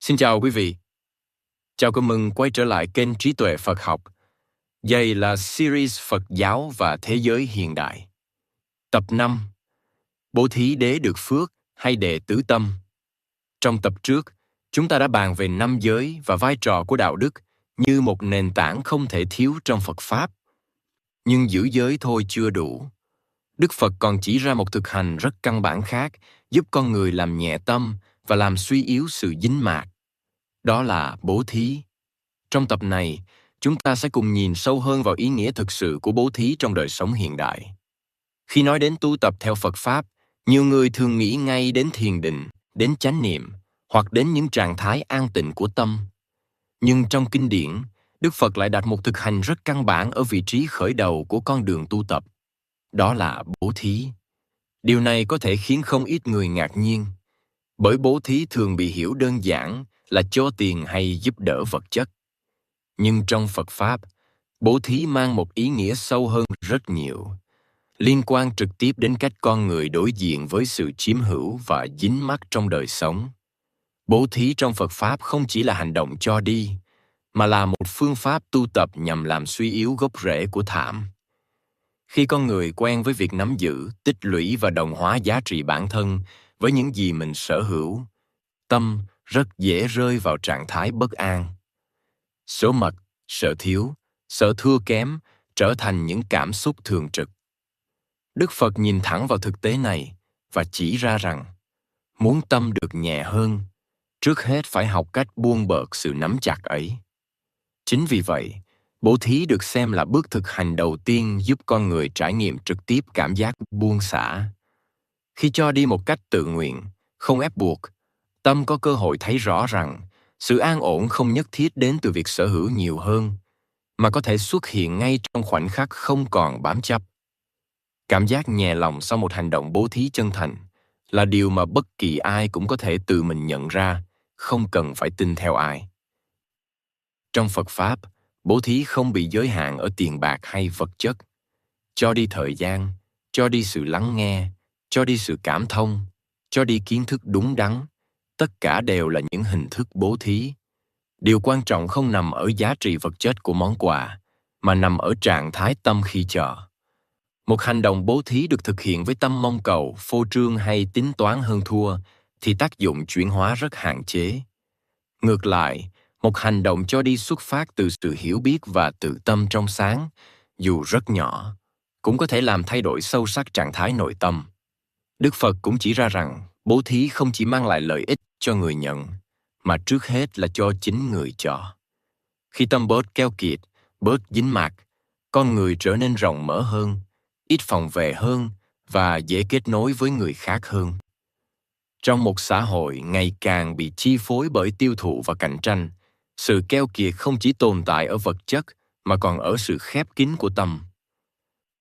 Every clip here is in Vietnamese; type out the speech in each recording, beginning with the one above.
Xin chào quý vị. Chào mừng quay trở lại kênh Trí tuệ Phật học. Đây là series Phật giáo và thế giới hiện đại. Tập 5. Bố thí đế được phước hay đệ tứ tâm? Trong tập trước, chúng ta đã bàn về 5 giới và vai trò của đạo đức như một nền tảng không thể thiếu trong Phật Pháp. Nhưng giữ giới thôi chưa đủ. Đức Phật còn chỉ ra một thực hành rất căn bản khác giúp con người làm nhẹ tâm và làm suy yếu sự dính mác. Đó là bố thí. Trong tập này, chúng ta sẽ cùng nhìn sâu hơn vào ý nghĩa thực sự của bố thí trong đời sống hiện đại. Khi nói đến tu tập theo Phật Pháp, nhiều người thường nghĩ ngay đến thiền định, đến chánh niệm, hoặc đến những trạng thái an tịnh của tâm. Nhưng trong kinh điển, Đức Phật lại đặt một thực hành rất căn bản ở vị trí khởi đầu của con đường tu tập. Đó là bố thí. Điều này có thể khiến không ít người ngạc nhiên, bởi bố thí thường bị hiểu đơn giản là cho tiền hay giúp đỡ vật chất. Nhưng trong Phật Pháp, bố thí mang một ý nghĩa sâu hơn rất nhiều, liên quan trực tiếp đến cách con người đối diện với sự chiếm hữu và dính mắc trong đời sống. Bố thí trong Phật Pháp không chỉ là hành động cho đi, mà là một phương pháp tu tập nhằm làm suy yếu gốc rễ của tham. Khi con người quen với việc nắm giữ, tích lũy và đồng hóa giá trị bản thân với những gì mình sở hữu, tâm rất dễ rơi vào trạng thái bất an. Số mật, sợ thiếu, sợ thua kém trở thành những cảm xúc thường trực. Đức Phật nhìn thẳng vào thực tế này và chỉ ra rằng muốn tâm được nhẹ hơn, trước hết phải học cách buông bớt sự nắm chặt ấy. Chính vì vậy, bố thí được xem là bước thực hành đầu tiên giúp con người trải nghiệm trực tiếp cảm giác buông xả. Khi cho đi một cách tự nguyện, không ép buộc, tâm có cơ hội thấy rõ rằng sự an ổn không nhất thiết đến từ việc sở hữu nhiều hơn, mà có thể xuất hiện ngay trong khoảnh khắc không còn bám chấp. Cảm giác nhẹ lòng sau một hành động bố thí chân thành là điều mà bất kỳ ai cũng có thể tự mình nhận ra, không cần phải tin theo ai. Trong Phật Pháp, bố thí không bị giới hạn ở tiền bạc hay vật chất. Cho đi thời gian, cho đi sự lắng nghe, cho đi sự cảm thông, cho đi kiến thức đúng đắn, tất cả đều là những hình thức bố thí. Điều quan trọng không nằm ở giá trị vật chất của món quà, mà nằm ở trạng thái tâm khi cho. Một hành động bố thí được thực hiện với tâm mong cầu, phô trương hay tính toán hơn thua, thì tác dụng chuyển hóa rất hạn chế. Ngược lại, một hành động cho đi xuất phát từ sự hiểu biết và tự tâm trong sáng, dù rất nhỏ, cũng có thể làm thay đổi sâu sắc trạng thái nội tâm. Đức Phật cũng chỉ ra rằng bố thí không chỉ mang lại lợi ích cho người nhận, mà trước hết là cho chính người cho. Khi tâm bớt keo kiệt, bớt dính mác, con người trở nên rộng mở hơn, ít phòng vệ hơn và dễ kết nối với người khác hơn. Trong một xã hội ngày càng bị chi phối bởi tiêu thụ và cạnh tranh, sự keo kiệt không chỉ tồn tại ở vật chất mà còn ở sự khép kín của tâm.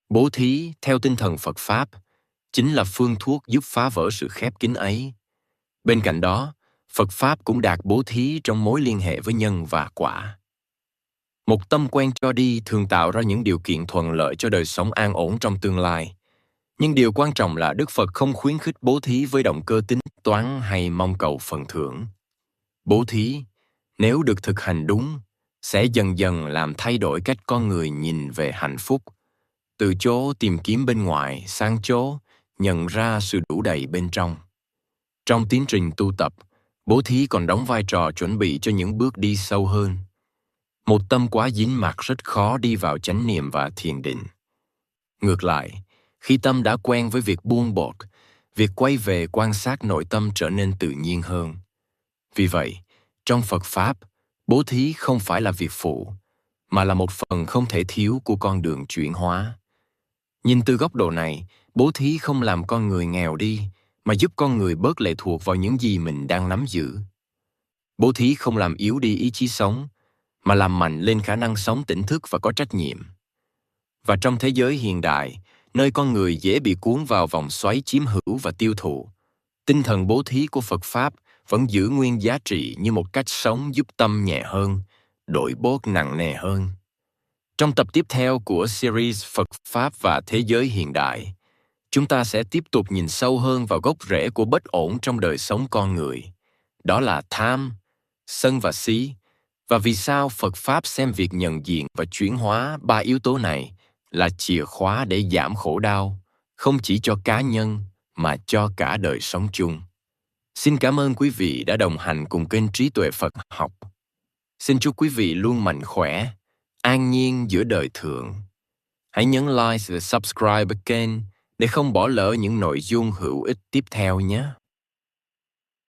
Bố thí, theo tinh thần Phật Pháp, chính là phương thuốc giúp phá vỡ sự khép kín ấy. Bên cạnh đó, Phật Pháp cũng đạt bố thí trong mối liên hệ với nhân và quả. Một tâm quen cho đi thường tạo ra những điều kiện thuận lợi cho đời sống an ổn trong tương lai. Nhưng điều quan trọng là Đức Phật không khuyến khích bố thí với động cơ tính toán hay mong cầu phần thưởng. Bố thí, nếu được thực hành đúng, sẽ dần dần làm thay đổi cách con người nhìn về hạnh phúc, từ chỗ tìm kiếm bên ngoài sang chỗ nhận ra sự đủ đầy bên trong. Trong tiến trình tu tập, bố thí còn đóng vai trò chuẩn bị cho những bước đi sâu hơn. Một tâm quá dính mác rất khó đi vào chánh niệm và thiền định. Ngược lại, khi tâm đã quen với việc buông bột, việc quay về quan sát nội tâm trở nên tự nhiên hơn. Vì vậy, trong Phật Pháp, bố thí không phải là việc phụ, mà là một phần không thể thiếu của con đường chuyển hóa. Nhìn từ góc độ này, bố thí không làm con người nghèo đi, mà giúp con người bớt lệ thuộc vào những gì mình đang nắm giữ. Bố thí không làm yếu đi ý chí sống, mà làm mạnh lên khả năng sống tỉnh thức và có trách nhiệm. Và trong thế giới hiện đại, nơi con người dễ bị cuốn vào vòng xoáy chiếm hữu và tiêu thụ, tinh thần bố thí của Phật Pháp vẫn giữ nguyên giá trị như một cách sống giúp tâm nhẹ hơn, đổi bớt nặng nề hơn. Trong tập tiếp theo của series Phật Pháp và thế giới hiện đại, chúng ta sẽ tiếp tục nhìn sâu hơn vào gốc rễ của bất ổn trong đời sống con người. Đó là tham, sân và xí, và vì sao Phật Pháp xem việc nhận diện và chuyển hóa ba yếu tố này là chìa khóa để giảm khổ đau, không chỉ cho cá nhân mà cho cả đời sống chung. Xin cảm ơn quý vị đã đồng hành cùng kênh Trí Tuệ Phật Học. Xin chúc quý vị luôn mạnh khỏe, an nhiên giữa đời thường. Hãy nhấn like và subscribe kênh để không bỏ lỡ những nội dung hữu ích tiếp theo nhé.